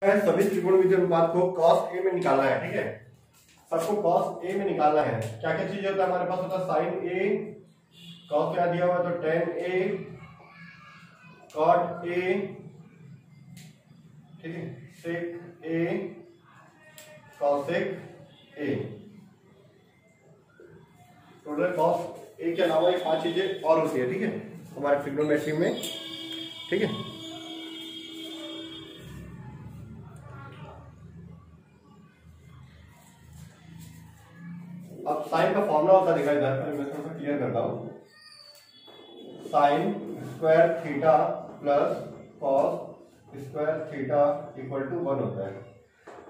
सभी त्रिकोणमितीय अनुपात को cos a में निकालना है। ठीक है, सबको cos a में निकालना है। क्या क्या चीज होता है हमारे पास? होता है sin a, cos क्या दिया हुआ है तो tan a, cot a, ठीक है, sec a, cosec a। Total cos a के अलावा ये 5 चीजें और होती है। ठीक है, हमारे ट्रिग्नोमेट्री में। ठीक है, अब साइन का फॉर्मूला होता दिखाई दे रहा है, मैं थोड़ा सा क्लियर करता हूं। Sine square theta plus cos square theta equal to 1 होता है।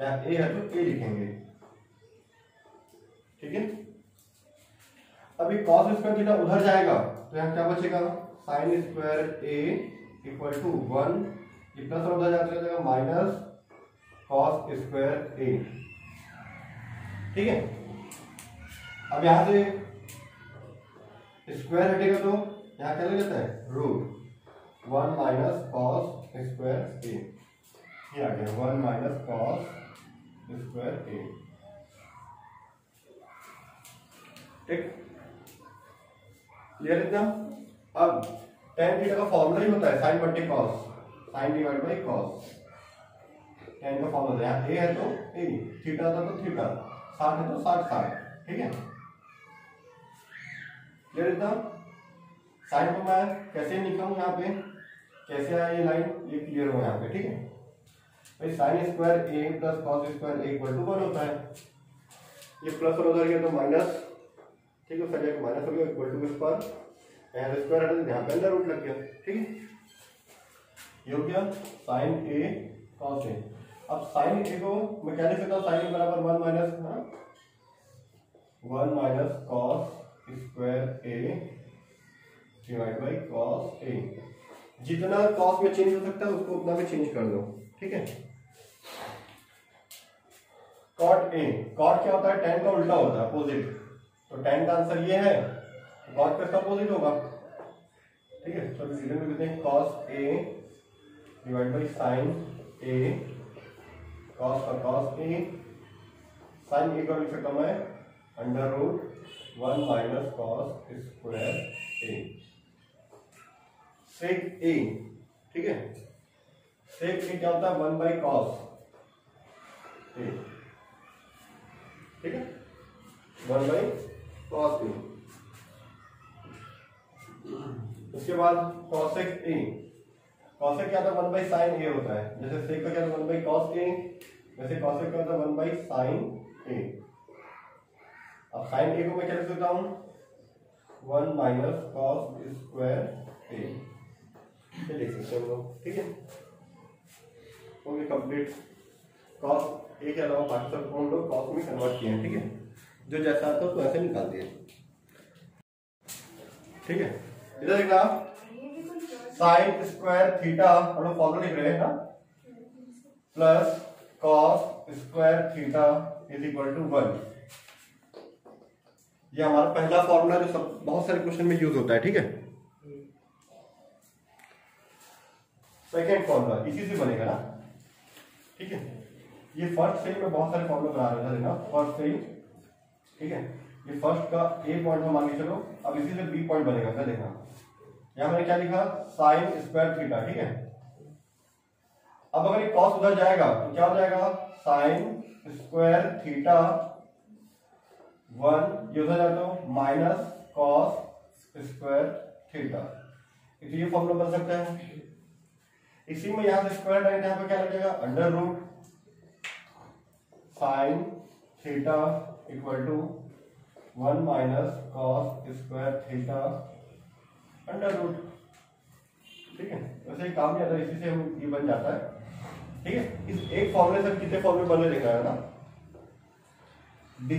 यहाँ ए है तो ए लिखेंगे। ठीक है, अभी कॉस स्क्वायर थीटा उधर जाएगा तो यहाँ क्या बचेगा? Sine square A equal to 1, ये प्लस और उधर जाएगा माइनस कॉस स्क्वायर ए। ठीक है, अब यहां से स्क्वायर हटेगा तो यहां क्या लग जाता है? रूट 1 माइनस कॉस स्क्वायर ए। ये आ गया 1 माइनस कॉस स्क्वायर ए। ठीक, क्लियर एकदम। अब tan थीटा का फॉर्मूला ही होता है साइन बटे cos, sine divide by cos. tan का फॉर्मूला यहाँ ए है तो ए, थीटा था तो थीटा, 60 है तो 60। ठीक है, क्लियर एकदम। साइन को मैं कैसे लिखूं यहाँ पे, कैसे आया ये लाइन, ये क्लियर हो यहाँ पे। ठीक है भाई, sine square A plus cos square A equal to 1 होता है। ये प्लस और उधर गया तो माइनस। ठीक है, सर ये माइनस हो गया इक्वल टू इस पर, यहाँ स्क्वायर हटा तो यहाँ पे अंदर रूट लग गया। ठीक है, ये हो गया साइन ए कॉस ए। अब साइन ए को मैं क्या लिख सकता हूँ? साइन ए बराबर 1 minus 1 minus cos square A divide by cos A. जितना कॉस में चेंज हो सकता है उसको उतना में चेंज कर दो। ठीक है, कॉट ए, कॉट क्या होता है? tan का उल्टा होता है, अपोजिट। तो tan का आंसर ये है, कॉट का अपोजिट होगा। ठीक है, तो लिखते हैं cos A divide by sine A, cos का कॉस ए, साइन ए का लिख सकता हूं मैं under root 1 minus cos square A, sec A. ठीक है, सेक ए क्या होता है? 1 बाई कॉस ए। ठीक है, 1 बाई कॉस ए। उसके बाद कॉसेक ए, कॉसेक क्या था? 1 बाई साइन ए होता है। जैसे सेक का क्या था? 1 बाई कॉस ए, वैसे कॉसेक का था 1 बाई साइन ए। अब साइन ए को मैं क्या लिख सकता हूं? 1 माइनस कॉस स्क्वायर ए, ये लिख सकते हैं हम लोग। ठीक है, ओके कंप्लीट। कॉस ए के अलावा बाकी सब हम लोग कॉस में कन्वर्ट किए हैं। ठीक है, जो जैसा आता है तो ऐसे निकाल दिए। ठीक है, इधर देखना साइन स्क्वायर थीटा हम लोग फॉर्मूला लिख रहे हैं ना, plus cos square theta is equal to 1। ये हमारा पहला फॉर्मूला जो सब बहुत सारे क्वेश्चन में यूज होता है। ठीक है, सेकेंड फॉर्मूला इसी से बनेगा ना। ठीक है, ये फर्स्ट से मैं बहुत सारे फॉर्मूला बना रहा था ना, फर्स्ट से ही। ठीक है, ये फर्स्ट का ए पॉइंट में मान के चलो, अब इसी से बी पॉइंट बनेगा। फिर देखना यहां मैंने क्या लिखा? Sign square theta. ठीक है, अब अगर ये कॉस उधर जाएगा तो क्या हो जाएगा? साइन स्क्वायर थीटा 1, ये उधर जाता हूं माइनस कॉस स्क्वायर थीटा। तो ये फॉर्मूला बन सकता है। इसी में यहां से स्क्वायर डालेंगे, यहां पे क्या लग जाएगा? Under root sine theta equal to 1 minus cos square theta under root. ठीक है, वैसे ही काम नहीं आता, इसी से हम ये बन जाता है। ठीक है, इस एक फॉर्मूले से कितने फॉर्मूले बनने देख रहा है ना, डी।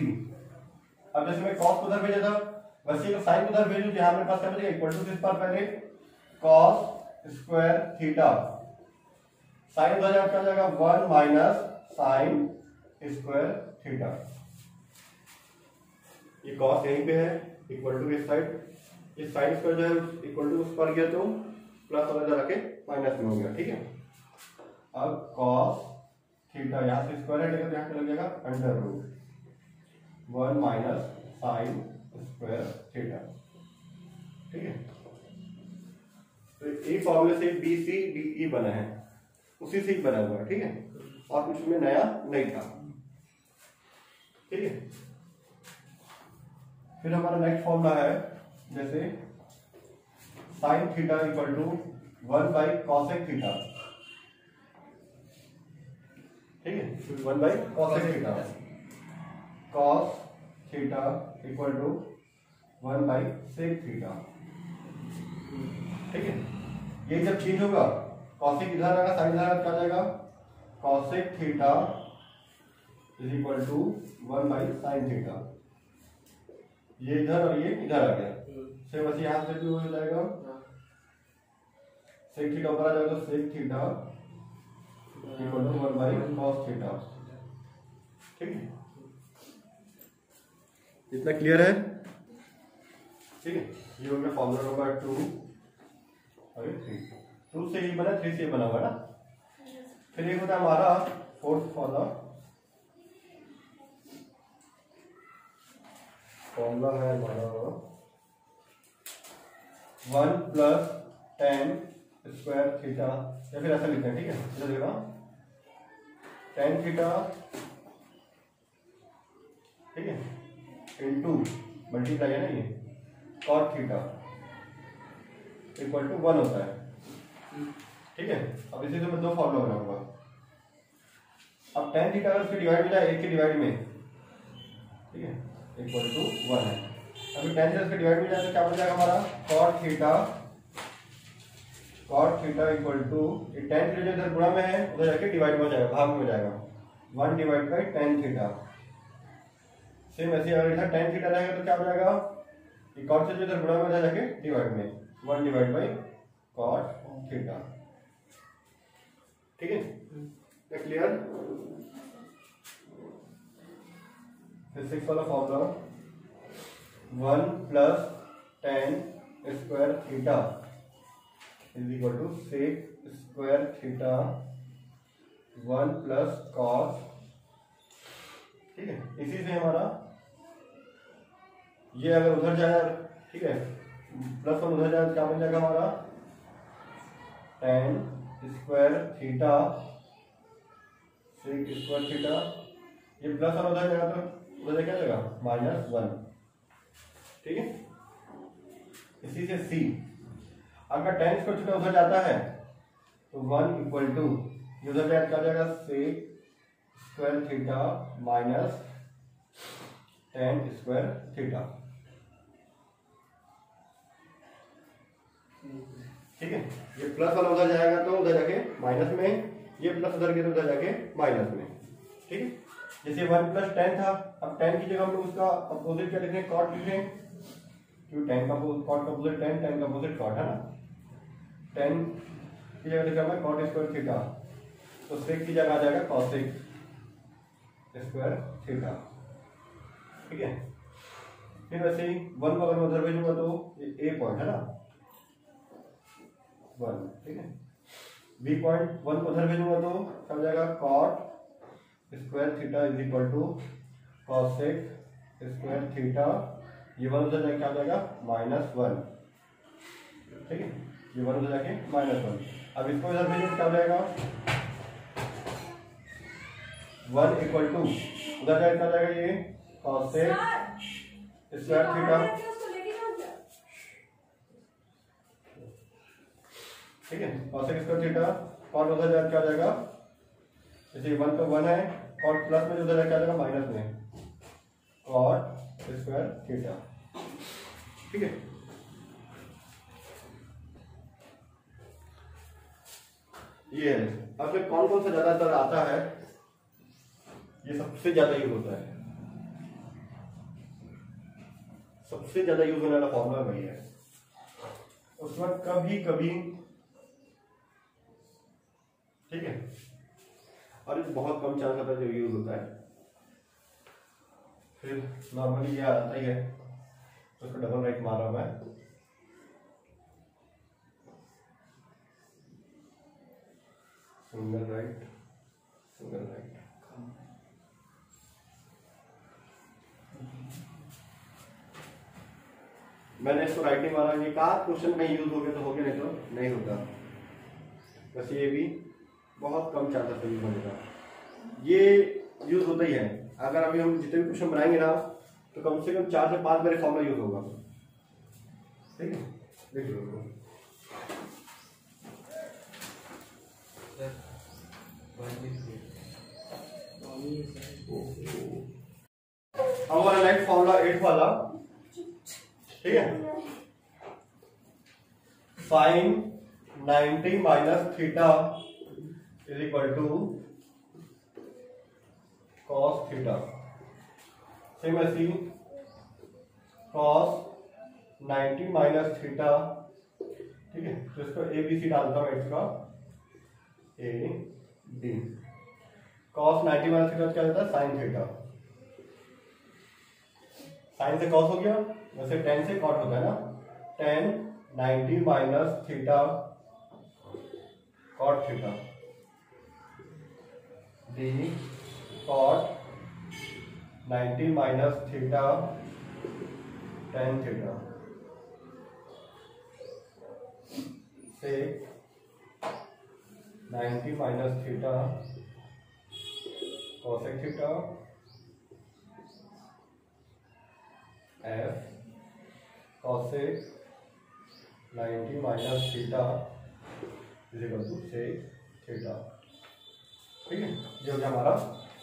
अब जैसे मैं कॉस उधर भेजा था, वैसे ही साइन उधर भेजू, यहां मेरे पास क्या बचेगा? इक्वल टू किस पर? पहले कॉस स्क्वायर थीटा, साइन उधर जाकर क्या जाएगा? 1 माइनस साइन स्क्वायर थीटा। ये कॉस यहीं पे है, इक्वल टू इस साइड, ये साइन स्क्वायर जो है इक्वल टू उस पर गया तो प्लस और इधर आके माइनस में हो गया। ठीक है, अब कॉस थीटा, यहाँ से स्क्वायर हटेगा तो यहाँ पे लग जाएगा under root 1 minus sine square theta. ठीक है, तो ए फॉर्मूले से बी सी डी ई बना है, उसी से ही बना हुआ है। ठीक है, और कुछ में नया नहीं था। ठीक है, फिर हमारा नेक्स्ट फॉर्मूला है जैसे sine theta equal to 1 by cosec theta. ठीक है, 1 by cosec theta, cos theta equal to 1 by sec theta. ठीक है, ये जब चेंज होगा कॉसेक इधर आएगा, साइन इधर क्या जाएगा, cosec theta is equal to 1 by sine theta. ये इधर और ये इधर आ गया, सेम वैसे यहां से भी हो जाएगा, सेक थीटा ऊपर आ जाएगा तो sec theta equal to 1 by cos theta. ठीक है, इतना क्लियर है। ठीक है, ये हो गया फॉर्मूला नंबर 2 और 3। 2 से ही बना, 3 से ही बना हुआ ना। फिर एक होता है हमारा फोर्थ फॉर्मूला है हमारा 1 प्लस tan स्क्वायर थीटा, या फिर ऐसा लिखते हैं। ठीक है, इधर देखो tan थीटा, ठीक है, इनटू मल्टीप्लाई है ना ये cot थीटा इक्वल टू 1 होता है। ठीक है, अब इसी से मैं दो फॉर्मूला बनाऊंगा। अब tan थीटा अगर उसके डिवाइड में जाए, एक के डिवाइड में, ठीक है, इक्वल टू 1 है। अभी tan थीटा उसके डिवाइड में जाए तो क्या बन जाएगा हमारा cot theta equal to, tan theta जो इधर गुणा में है उधर जाके डिवाइड में हो जाएगा, भाग में हो जाएगा, 1 divide by tan theta. Same ऐसे अगर इधर tan थीटा रहेगा तो क्या हो जाएगा, ये cot से जो इधर गुणा में उधर जाके डिवाइड में, 1 डिवाइड बाई cot थीटा। ठीक है, क्लियर। फिर 6 वाला formula 1 plus tan square theta is equal to sec square theta 1 plus cos. ठीक है, इसी से हमारा ये अगर उधर जाए, ठीक है, प्लस 1 उधर जाए तो क्या बन जाएगा हमारा tan square theta sec square theta, ये प्लस 1 उधर जाएगा तो उधर क्या जाएगा -1। ठीक है, इसी से सी, अगर tan स्क्वायर थीटा उधर जाता है तो 1 इक्वल टू उधर जाए क्या जाएगा sec square theta minus tan square theta. ठीक है, ये प्लस वाला उधर जाएगा तो उधर जाके माइनस में, ये प्लस उधर गया तो उधर जाके माइनस में। ठीक है, जैसे 1 प्लस tan था, अब tan की जगह हम लोग उसका अपोजिट क्या लिख रहे हैं, cot लिख रहे हैं, क्योंकि tan का cot का अपोजिट tan, tan का अपोजिट cot है ना। tan की जगह लिखा है cot स्क्वायर थीटा, तो sec की जगह आ जाएगा cosec स्क्वायर थीटा। ठीक है, फिर वैसे ही 1 को अगर मैं उधर भेजूंगा तो ये a पॉइंट है ना 1। ठीक है, b पॉइंट 1 को उधर भेजूंगा तो क्या हो जाएगा cot square theta is equal to cosec square theta, ये 1 उधर जाके क्या हो जाएगा -1। ठीक है, ये 1 उधर जाके -1। अब इसको इधर भेजो क्या हो जाएगा 1 इक्वल टू उधर जाके क्या हो जाएगा ये cosec स्क्वायर थीटा। ठीक है, cosec स्क्वायर थीटा, cot उधर जाके क्या हो जाएगा, जैसे 1 का 1 है, cot प्लस में उधर जाके क्या हो जाएगा माइनस में, cot स्क्वायर थीटा। ठीक है, ये है। अब कौन कौन सा ज्यादातर आता है, ये सबसे ज्यादा यूज होता है, सबसे ज्यादा यूज होने वाला फॉर्मूला वही है। उसके बाद कभी कभी, ठीक है, और ये बहुत कम चांस होता है जो यूज होता है। फिर नॉर्मली ये आता ही है, तो उसको डबल राइट मार रहा हूं मैं, सिंगल राइट सिंगल राइट। मैंने इसको राइट नहीं मारा, ये कहा क्वेश्चन में यूज हो गया तो हो गया, नहीं तो नहीं होता। बस ये भी बहुत कम चांसेस यूज होने का, ये यूज होता ही है। अगर अभी हम जितने भी क्वेश्चन बनाएंगे ना तो कम से कम 4 से 5 मेरे फॉर्मूला यूज होगा, ठीक है। देख लो हमारा नेक्स्ट फॉर्मूला 8 वाला, ठीक है। Sine 90 minus theta is equal to cos theta. Same ऐसी कॉस 90 माइनस थीटा, ठीक है। तो इसको ए बी सी डालता हूं, इसका A B. Cos 90 minus theta क्या होता है, साइन थीटा। साइन से कॉस हो गया, वैसे टेन से कॉट होता है ना, tan 90 minus theta cot theta, D cot 90 minus theta tan theta, sec 90 minus theta cosec theta F cosec 90 minus theta is equal to sec theta, ठीक है। ये हो गया हमारा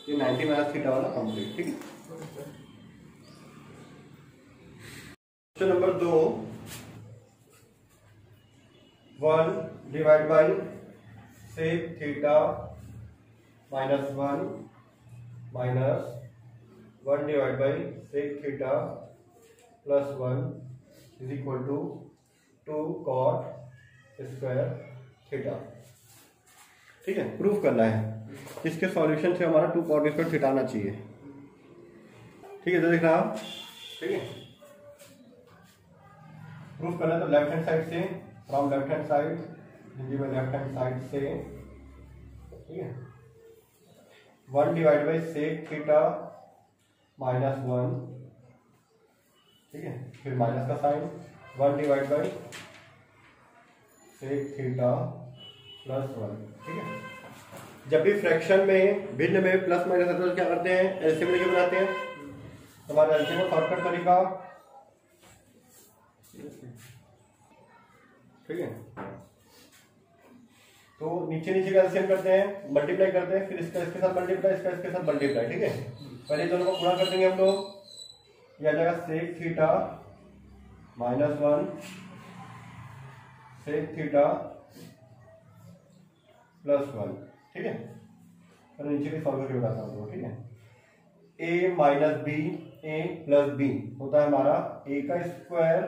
ये 90 माइनस थीटा वाला कंप्लीट, ठीक है। Question number 2, 1 divide by sec theta minus 1 minus 1 divide by sec theta plus 1 is equal to 2 cot square theta, ठीक है। प्रूफ करना है, इसके सॉल्यूशन से हमारा 2 कॉट स्क्वायर थीटा आना चाहिए, ठीक है। तो देखना आप, ठीक है। प्रूफ करना है तो लेफ्ट हैंड साइड से, from left hand side, Hindi में लेफ्ट हैंड साइड से, ठीक है। 1 divide by sec theta minus 1, ठीक है। फिर माइनस का sign, 1 divide by sec theta plus 1, ठीक है। जब भी फ्रैक्शन में भिन्न में प्लस माइनस आता है तो क्या करते हैं, एलसीएम लेके बनाते हैं। हमारे एलसीएम का शॉर्टकट तरीका, ठीक है। तो नीचे नीचे का एलसीएम करते हैं, मल्टीप्लाई करते हैं, फिर इसका इसके साथ मल्टीप्लाई, इसका इसके साथ मल्टीप्लाई, ठीक है। पहले दोनों को गुणा कर देंगे हम लोग, यह आ जाएगा sec theta minus 1 sec theta plus 1, ठीक है। और नीचे भी सॉल्व करके बताता हूँ, ठीक है। a minus B, A plus B होता है हमारा a का स्क्वायर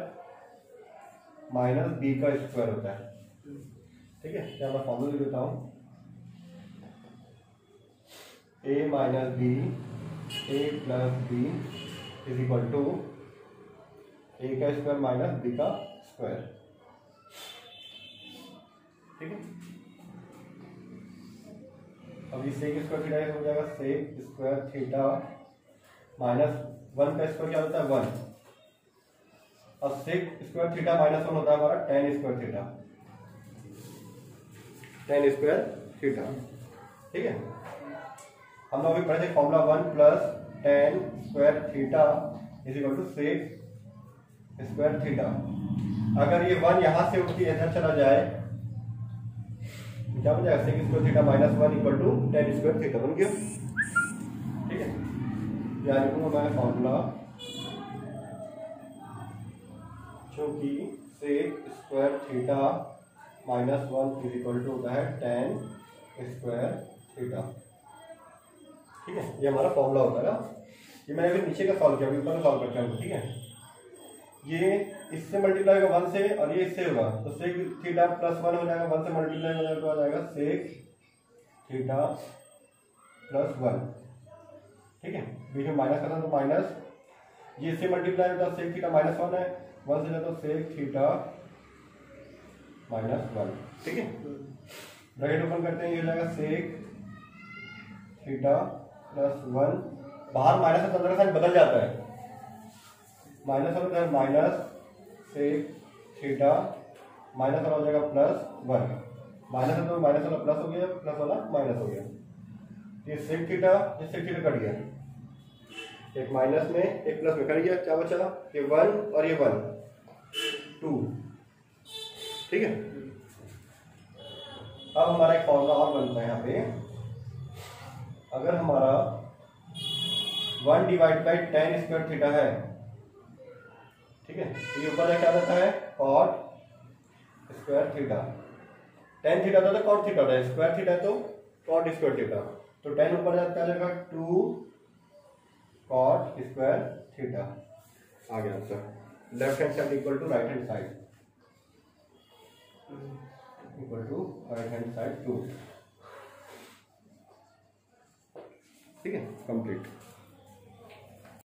माइनस b का स्क्वायर होता है, ठीक है। क्या मैं फॉर्मूला लिख देता हूँ, a minus B A plus B is equal to a का स्क्वायर माइनस b का स्क्वायर, ठीक है। अब ये सेक स्क्वायर थीटा हो जाएगा सेक स्क्वायर थीटा माइनस 1 का स्क्वायर क्या होता है 1, और सेक स्क्वायर थीटा माइनस 1 होता है हमारा tan square theta, tan square theta, ठीक है। हम लोग अभी पढ़े थे formula 1 plus tan square theta is equal to sec square theta. अगर ये 1 यहां से उठ के इधर चला जाए क्या बन जाएगा, sec square theta minus 1 equal to tan square theta बन गया, ठीक है। याद रखूंगा मैं फॉर्मूला, क्योंकि sec square theta minus 1 is equal to होता है टेन स्क्वायर थीटा, ठीक है। ये हमारा फॉर्मूला होता है ना। ये मैंने अभी नीचे का सॉल्व किया, अभी ऊपर का सॉल्व करते हैं, ठीक है। ये इससे मल्टीप्लाई होगा 1 से और ये इससे होगा तो सेक थीटा प्लस 1 हो जाएगा, 1 से मल्टीप्लाई हो जाएगा तो आ जाएगा सेक थीटा प्लस 1, ठीक है। बीच में माइनस करना तो माइनस, ये इससे मल्टीप्लाई होता है सेक थीटा माइनस 1 है, 1 से जाता तो सेक थीटा माइनस 1, ठीक है। ब्रैकेट ओपन करते हैं, ये हो जाएगा सेक थीटा प्लस 1, बाहर माइनस और अंदर का साइन बदल जाता है, माइनस और माइनस सेक थीटा माइनस वाला हो जाएगा +1, माइनस है तो माइनस वाला प्लस हो गया, प्लस वाला माइनस हो गया। ये सेक थीटा कट गया, एक माइनस में एक प्लस में कट गया, क्या बचा? ये 1 और ये 1 2, ठीक है। अब हमारा एक फॉर्मूला और बनता है यहाँ पे, अगर हमारा 1 divide by tan square theta है, ठीक है, तो ये ऊपर क्या रहता है? cot square theta. tan theta था तो cot थीटा था, स्क्वायर थीटा तो cot स्क्वायर थीटा, तो tan ऊपर जाता है 2 cot स्क्वायर थीटा। आ गया answer. Left hand side equal to right hand side, equal to right hand side 2, ठीक है, कंप्लीट।